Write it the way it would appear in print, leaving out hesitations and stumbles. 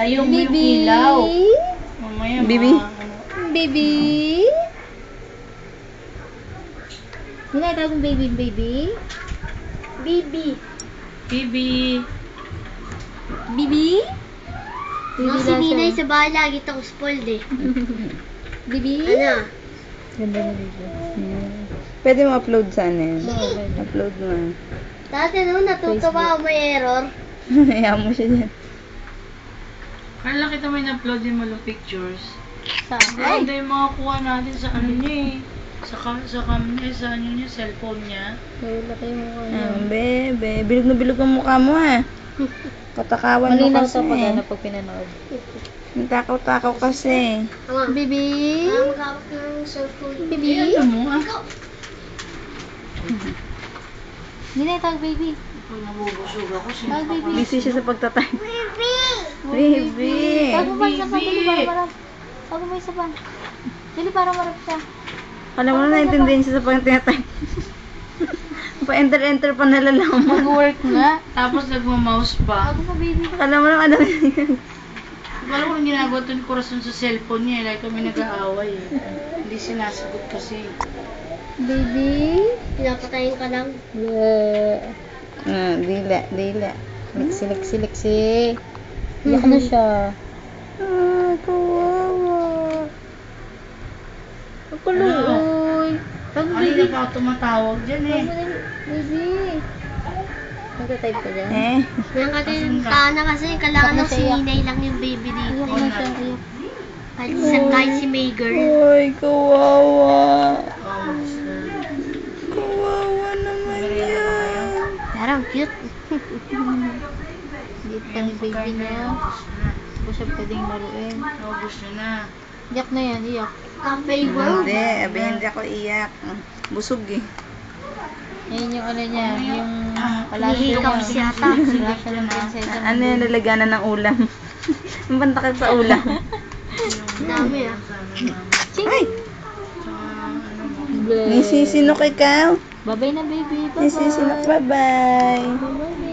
Tayo mo yung ilaw. Mamaya Bibi. Baby? Hindi na tawag baby, baby? Baby. Bibi. Bibi? No, si Ninay sa bahay lagi ito spoiled eh. Bibi? Ano? Ganda na video. Pwede mo upload sa ano yan? Upload mo. Dati no, natutuwa ako may error. Hayaan mo siya dyan. Kala kita may na-upload yung mga pictures. Saan? Maganda yung mga kuha natin sa ano niya eh. Sa cam niya, sa ano niya, cellphone niya. Wala kayo mukha niya. Bebe. Bilog na bilog ang mukha mo ah. Katakawan mo Malinaw kasi. to pag ano, pag pinanood. Ang takaw-takaw kasi. Ama, Bibi? maghawak ng cellphone. Bibi? Ano mo ah? Hindi na tawag baby. Pag nabubusog ako, Tawag baby. Busy siya sa pagtatay. Baby! Baby. Tawag mo pa isa pa. Dali, Baby. para marap. Tawag mo isa pa. Dali, para marap siya. Alam mo na naintindihan siya sa pagtatay. Pa-enter-enter pa nalalaman. Mag-work nga. Tapos nagmamouse pa. Tawag mo baby. Alam mo na ano. Wala ko nang ginagawa ito ni Corazon sa cellphone niya. Like kami nag-aaway eh. Hindi sinasagot kasi. Baby? Pinapatayin ka lang. Dila, dila. Liksi. Iyak na siya. Kawawa. Ang kuloy. Tawag mo Kanina baby. pa ako tumatawag dyan eh. Baby. Nagtatype ka dyan? Yan kasi yung tana kasi kailangan ng si Ninay lang yung baby dito. Iyak na siya. Iyak. Kahit si May girl. Ay, kawawa. Oh, Kawawa naman yan. Pero cute. Liit pa ni baby na. Hindi siya pwedeng laruin. Naubos niya na. Iyak na yan, iyak. Cafe world. Hindi, hindi ako iyak. Busog eh. Yan yung ano niya, yung palagi Hihikap niya. siya ata. Wala siya ng prinsesa. Ano yung lalaganan ng ulam? Ang bantakad sa ulam. Dami ah. Ay! Bleh. May sisinok ikaw. Bye-bye na baby. May Bye-bye. sisinok. Bye-bye. Bye-bye.